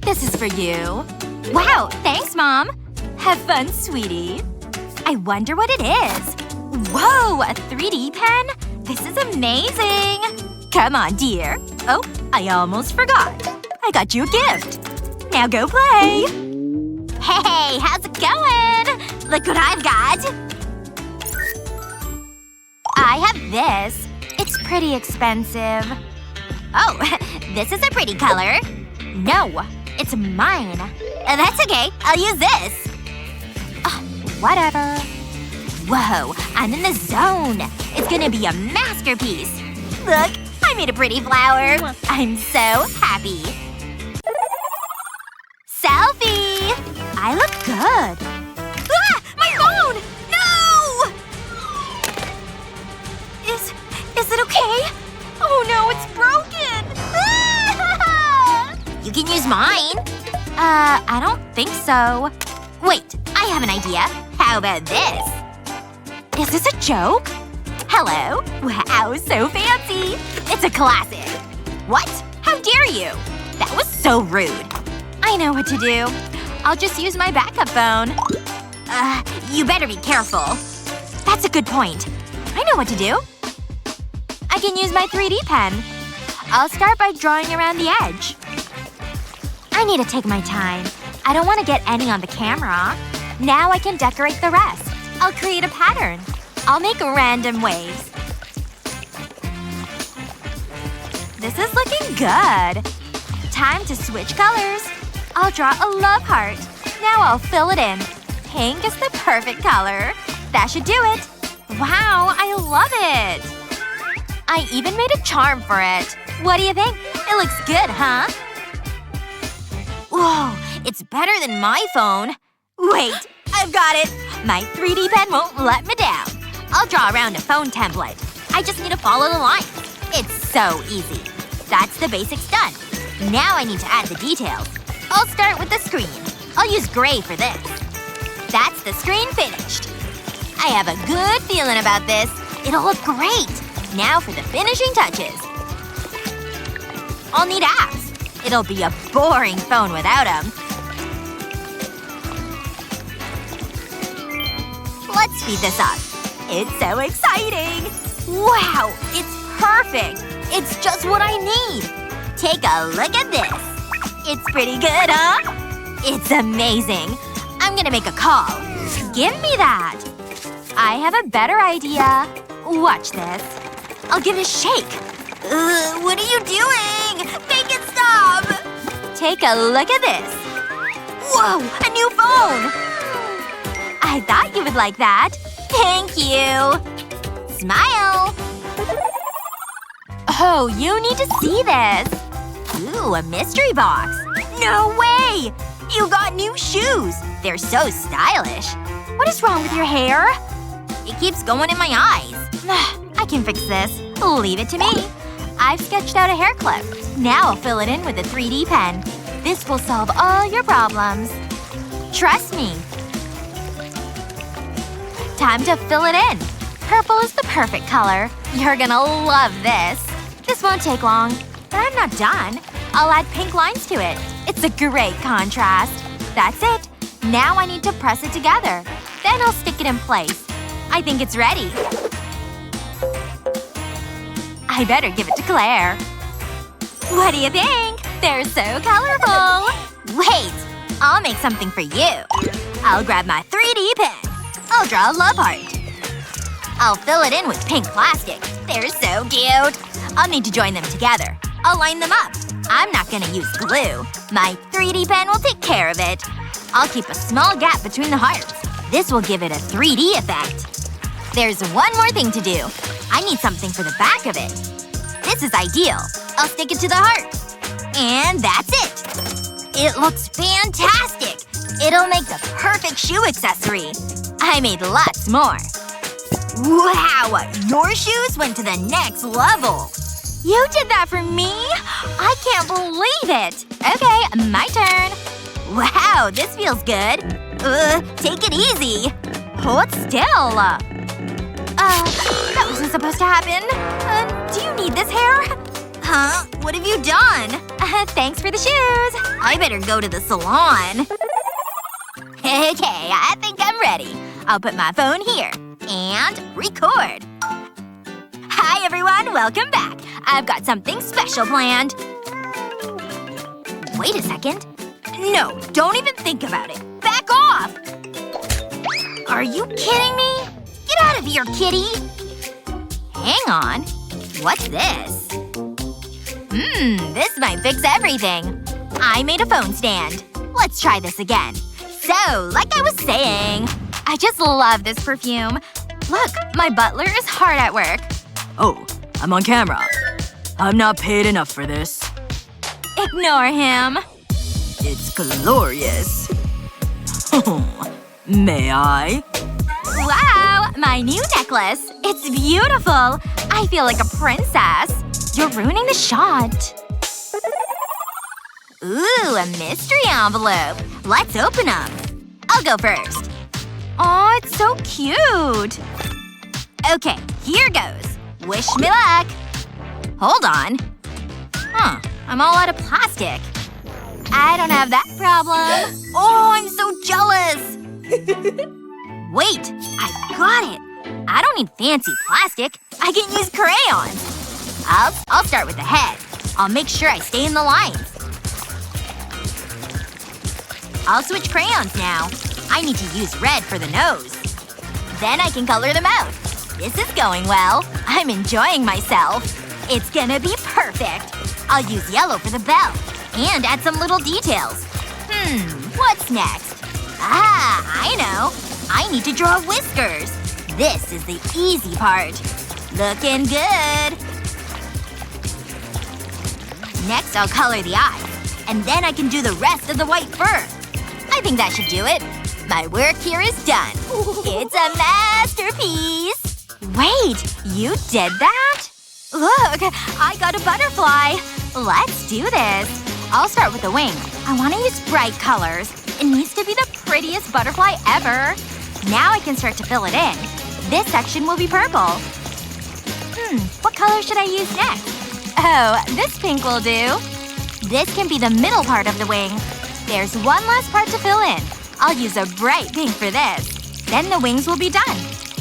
This is for you. Wow, thanks, Mom. Have fun, sweetie. I wonder what it is. Whoa, a 3D pen? This is amazing! Come on, dear. Oh, I almost forgot. I got you a gift. Now go play! Hey, how's it going? Look what I've got! I have this. It's pretty expensive. Oh, this is a pretty color. No, it's mine. That's okay. I'll use this. Whatever. Whoa, I'm in the zone. It's gonna be a masterpiece. Look, I made a pretty flower. I'm so happy. Selfie! I look good. Ah! My phone! No! Is it okay? Oh no, it's broken! Ah! You can use mine. I don't think so. Wait, I have an idea. How about this? Is this a joke? Hello? Wow, so fancy! It's a classic. What? How dare you? That was so rude. I know what to do. I'll just use my backup phone. You better be careful. That's a good point. I know what to do. I can use my 3D pen. I'll start by drawing around the edge. I need to take my time. I don't want to get any on the camera. Now I can decorate the rest. I'll create a pattern. I'll make random waves. This is looking good. Time to switch colors. I'll draw a love heart. Now I'll fill it in. Pink is the perfect color. That should do it. Wow, I love it! I even made a charm for it. What do you think? It looks good, huh? Whoa, it's better than my phone. Wait, I've got it! My 3D pen won't let me down. I'll draw around a phone template. I just need to follow the lines. It's so easy. That's the basics done. Now I need to add the details. I'll start with the screen. I'll use gray for this. That's the screen finished. I have a good feeling about this. It'll look great. Now for the finishing touches. I'll need apps. It'll be a boring phone without them. Let's speed this up. It's so exciting! Wow! It's perfect! It's just what I need! Take a look at this! It's pretty good, huh? It's amazing! I'm gonna make a call. Give me that! I have a better idea. Watch this. I'll give it a shake. What are you doing? Make it stop! Take a look at this. Whoa! A new phone! I thought you would like that. Thank you! Smile! Oh, you need to see this! Ooh, a mystery box! No way! You got new shoes! They're so stylish. What is wrong with your hair? It keeps going in my eyes. I can fix this. Leave it to me. I've sketched out a hair clip. Now I'll fill it in with a 3D pen. This will solve all your problems. Trust me. Time to fill it in. Purple is the perfect color. You're gonna love this. This won't take long. But I'm not done. I'll add pink lines to it. It's a great contrast. That's it. Now I need to press it together. Then I'll stick it in place. I think it's ready. I better give it to Claire. What do you think? They're so colorful! Wait! I'll make something for you. I'll grab my 3D pen. I'll draw a love heart. I'll fill it in with pink plastic. They're so cute. I'll need to join them together. I'll line them up. I'm not gonna use glue. My 3D pen will take care of it. I'll keep a small gap between the hearts. This will give it a 3D effect. There's one more thing to do. I need something for the back of it. This is ideal. I'll stick it to the heart. And that's it. It looks fantastic. It'll make the perfect shoe accessory. I made lots more. Wow! Your shoes went to the next level. You did that for me? I can't believe it. Okay, my turn. Wow, this feels good. Take it easy. Hold still. That wasn't supposed to happen. Do you need this hair? Huh? What have you done? Thanks for the shoes. I better go to the salon. Okay, I think I'm ready. I'll put my phone here. And record. Hi everyone, welcome back. I've got something special planned. Wait a second. No, don't even think about it. Back off! Are you kidding me? Get out of here, kitty! Hang on. What's this? This might fix everything. I made a phone stand. Let's try this again. So, like I was saying, I just love this perfume. Look, my butler is hard at work. Oh, I'm on camera. I'm not paid enough for this. Ignore him. It's glorious. May I? Wow, my new necklace. It's beautiful. I feel like a princess. You're ruining the shot. Ooh, a mystery envelope. Let's open them. I'll go first. Aw, it's so cute. Okay, here goes. Wish me luck. Hold on. Huh, I'm all out of plastic. I don't have that problem. Oh, I'm so jealous! Wait, I got it! I don't need fancy plastic. I can use crayons. I'll start with the head. I'll make sure I stay in the lines. I'll switch crayons now. I need to use red for the nose. Then I can color the mouth. This is going well. I'm enjoying myself. It's gonna be perfect. I'll use yellow for the bell. And add some little details. What's next? Ah, I know. I need to draw whiskers. This is the easy part. Looking good. Next I'll color the eyes. And then I can do the rest of the white fur. I think that should do it. My work here is done. It's a masterpiece! Wait, you did that? Look, I got a butterfly. Let's do this. I'll start with the wing. I want to use bright colors. It needs to be the prettiest butterfly ever. Now I can start to fill it in. This section will be purple. What color should I use next? Oh, this pink will do. This can be the middle part of the wing. There's one last part to fill in. I'll use a bright pink for this. Then the wings will be done.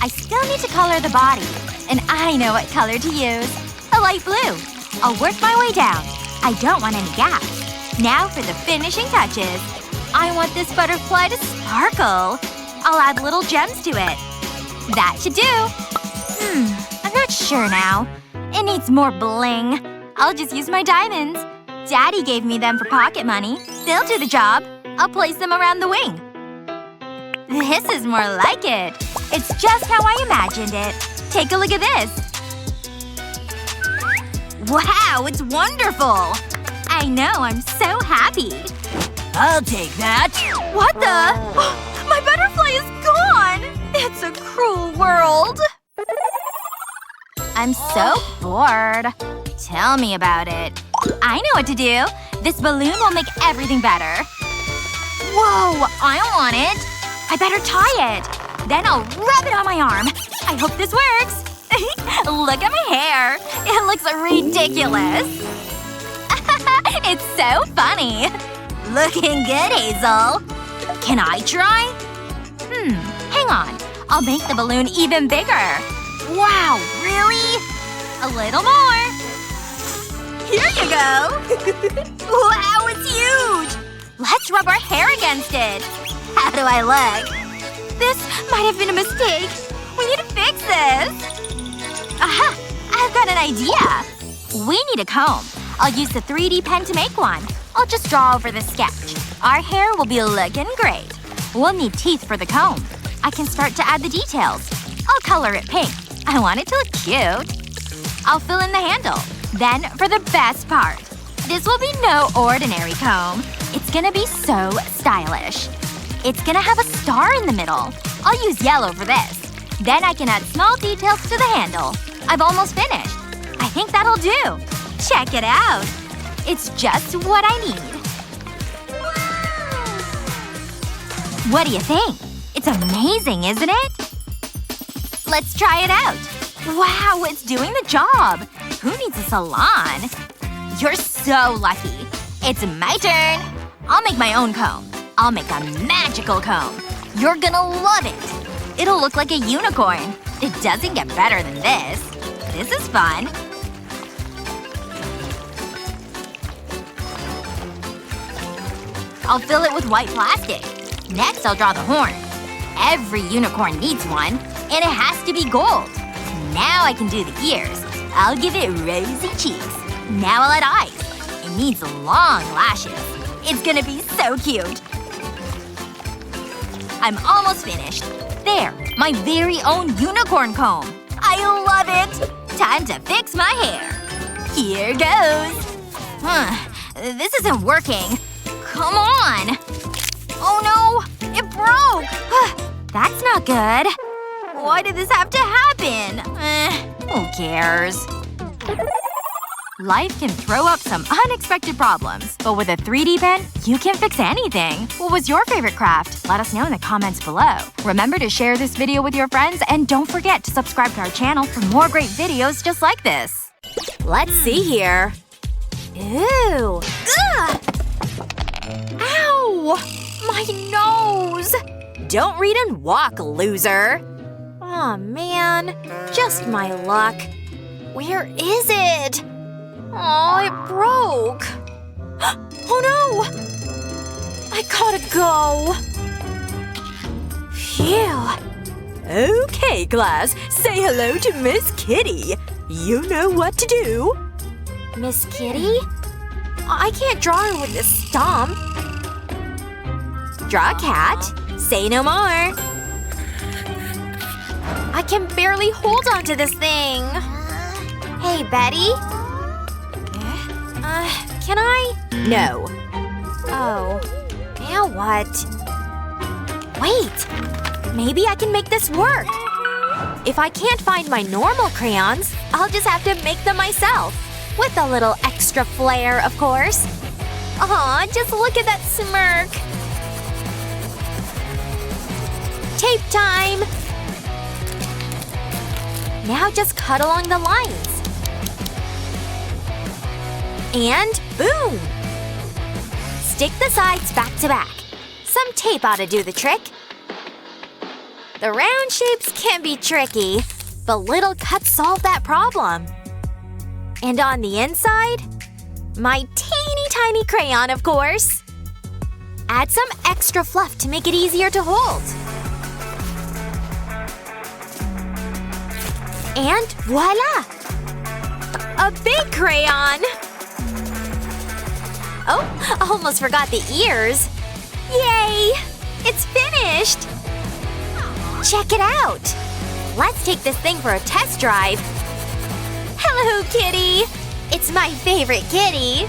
I still need to color the body. And I know what color to use. A light blue. I'll work my way down. I don't want any gaps. Now for the finishing touches. I want this butterfly to sparkle. I'll add little gems to it. That should do. I'm not sure now. It needs more bling. I'll just use my diamonds. Daddy gave me them for pocket money. They'll do the job. I'll place them around the wing. This is more like it. It's just how I imagined it. Take a look at this. Wow, it's wonderful! I know, I'm so happy. I'll take that. What the? My butterfly is gone! It's a cruel world. I'm so bored. Tell me about it. I know what to do. This balloon will make everything better. Whoa, I want it. I better tie it. Then I'll rub it on my arm. I hope this works. Look at my hair. It looks ridiculous. It's so funny. Looking good, Hazel. Can I try? Hang on. I'll make the balloon even bigger. Wow, really? A little more. Here you go. Wow, it's huge. Let's rub our hair against it. How do I look? This might have been a mistake. We need to fix this. Aha! I've got an idea! We need a comb. I'll use the 3D pen to make one. I'll just draw over the sketch. Our hair will be looking great. We'll need teeth for the comb. I can start to add the details. I'll color it pink. I want it to look cute. I'll fill in the handle. Then, for the best part. This will be no ordinary comb. It's gonna be so stylish. It's gonna have a star in the middle. I'll use yellow for this. Then I can add small details to the handle. I've almost finished. I think that'll do. Check it out. It's just what I need. What do you think? It's amazing, isn't it? Let's try it out. Wow, it's doing the job. Who needs a salon? You're so lucky. It's my turn! I'll make my own comb. I'll make a magical comb. You're gonna love it! It'll look like a unicorn. It doesn't get better than this. This is fun. I'll fill it with white plastic. Next, I'll draw the horn. Every unicorn needs one, and it has to be gold. Now I can do the ears. I'll give it rosy cheeks. Now I'll add eyes. It needs long lashes. It's gonna be so cute. I'm almost finished. There, my very own unicorn comb. I love it! Time to fix my hair. Here goes. This isn't working. Come on! Oh no! It broke! That's not good. Why did this have to happen? Who cares? Life can throw up some unexpected problems. But with a 3D pen, you can fix anything. What was your favorite craft? Let us know in the comments below. Remember to share this video with your friends and don't forget to subscribe to our channel for more great videos just like this. Let's see here. Ew. Ugh! Ow! My nose! Don't read and walk, loser. Aw, man. Just my luck. Where is it? Oh, it broke. Oh no! I gotta go. Phew. Okay, class. Say hello to Miss Kitty. You know what to do. Miss Kitty? I can't draw her with this stump. Draw a cat. Say no more. I can barely hold onto this thing. Hey, Betty? Can I? No. Oh. Now what? Wait! Maybe I can make this work! If I can't find my normal crayons, I'll just have to make them myself. With a little extra flair, of course. Aw, just look at that smirk! Tape time! Now just cut along the lines. And boom! Stick the sides back to back. Some tape ought to do the trick. The round shapes can be tricky, but little cuts solve that problem. And on the inside, my teeny tiny crayon, of course. Add some extra fluff to make it easier to hold. And voila! A big crayon! Oh, I almost forgot the ears. Yay! It's finished! Check it out! Let's take this thing for a test drive. Hello, kitty! It's my favorite kitty.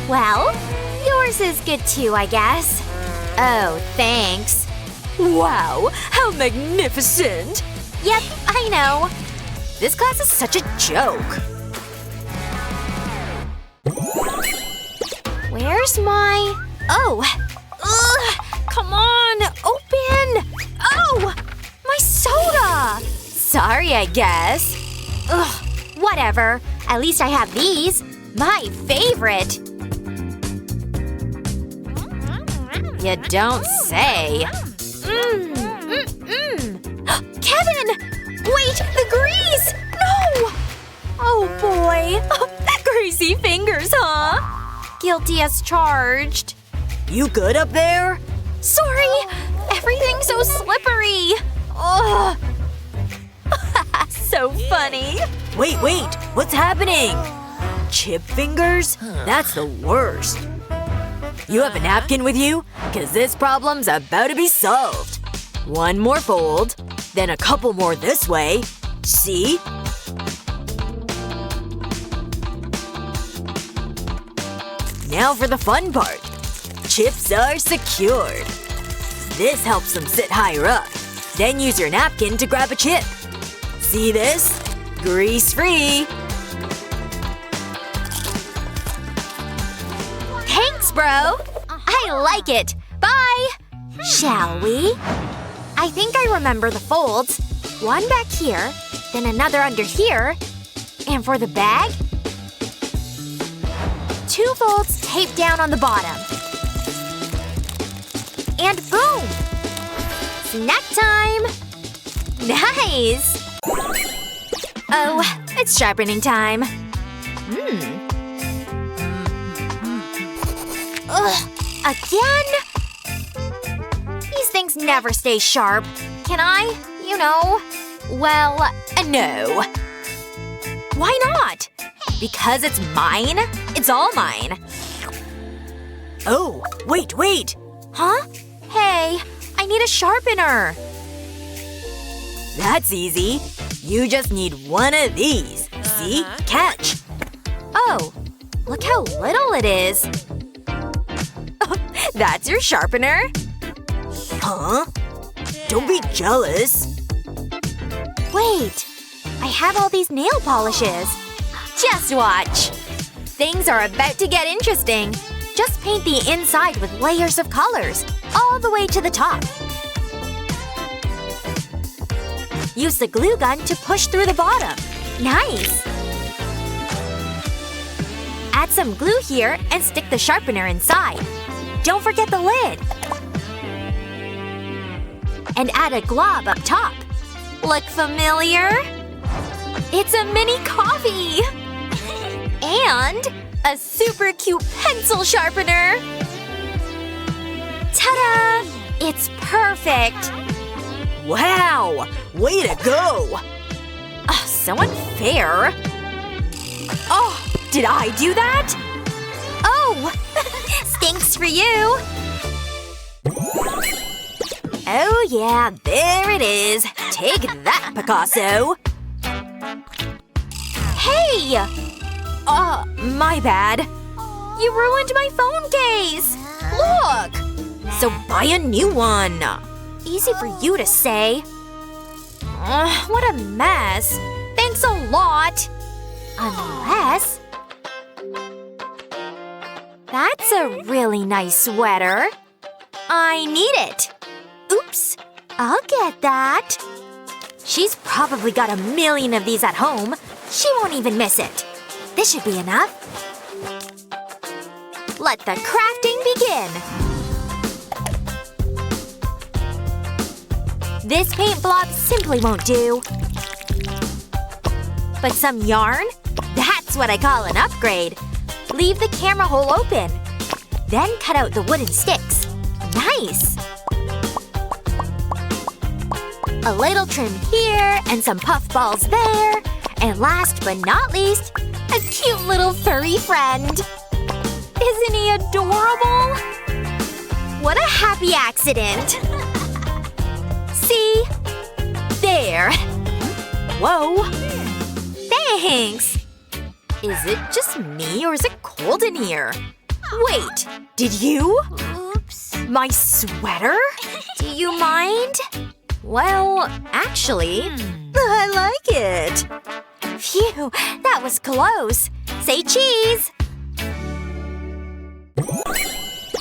Well, yours is good too, I guess. Oh, thanks. Wow, how magnificent! Yep, I know. This class is such a joke. Where's my… Oh! Ugh! Come on! Open! Oh! My soda! Sorry, I guess. Ugh. Whatever. At least I have these. My favorite. You don't say. Kevin! Wait! The grease! No! Oh boy. Greasy fingers, huh? Guilty as charged. You good up there? Sorry! Everything's so slippery! Ugh! So funny. Wait, what's happening? Chip fingers? That's the worst. You have a napkin with you? 'Cause this problem's about to be solved. One more fold. Then a couple more this way. See? Now for the fun part. Chips are secured. This helps them sit higher up. Then use your napkin to grab a chip. See this? Grease-free. Thanks, bro! I like it! Bye! Shall we? I think I remember the folds. One back here, then another under here. And for the bag? 2 folds tape down on the bottom. And boom! Snack time! Nice! Oh, it's sharpening time. Ugh, again? These things never stay sharp. Can I, well, no. Why not? Because it's mine? It's all mine. Oh, wait! Huh? Hey, I need a sharpener. That's easy. You just need one of these. See? Catch. Oh, look how little it is. That's your sharpener? Huh? Don't be jealous. Wait. I have all these nail polishes. Just watch. Things are about to get interesting. Just paint the inside with layers of colors, all the way to the top. Use the glue gun to push through the bottom. Nice! Add some glue here and stick the sharpener inside. Don't forget the lid. And add a glob up top. Look familiar? It's a mini coffee! And a super cute pencil sharpener! Ta-da! It's perfect! Wow! Way to go! So unfair. Oh, did I do that? Oh! Stinks for you! Oh yeah, there it is. Take that, Picasso! Hey! My bad. You ruined my phone case! Look! So buy a new one. Easy for you to say. What a mess. Thanks a lot. Unless… That's a really nice sweater. I need it. Oops. I'll get that. She's probably got a million of these at home. She won't even miss it. This should be enough. Let the crafting begin. This paint blob simply won't do. But some yarn? That's what I call an upgrade. Leave the camera hole open. Then cut out the wooden sticks. Nice! A little trim here, and some puff balls there. And last but not least, a cute little furry friend. Isn't he adorable? What a happy accident. See? There. Whoa. Thanks. Is it just me or is it cold in here? Wait, did you? Oops. My sweater? Do you mind? Well, actually, I like it. Phew, that was close. Say cheese!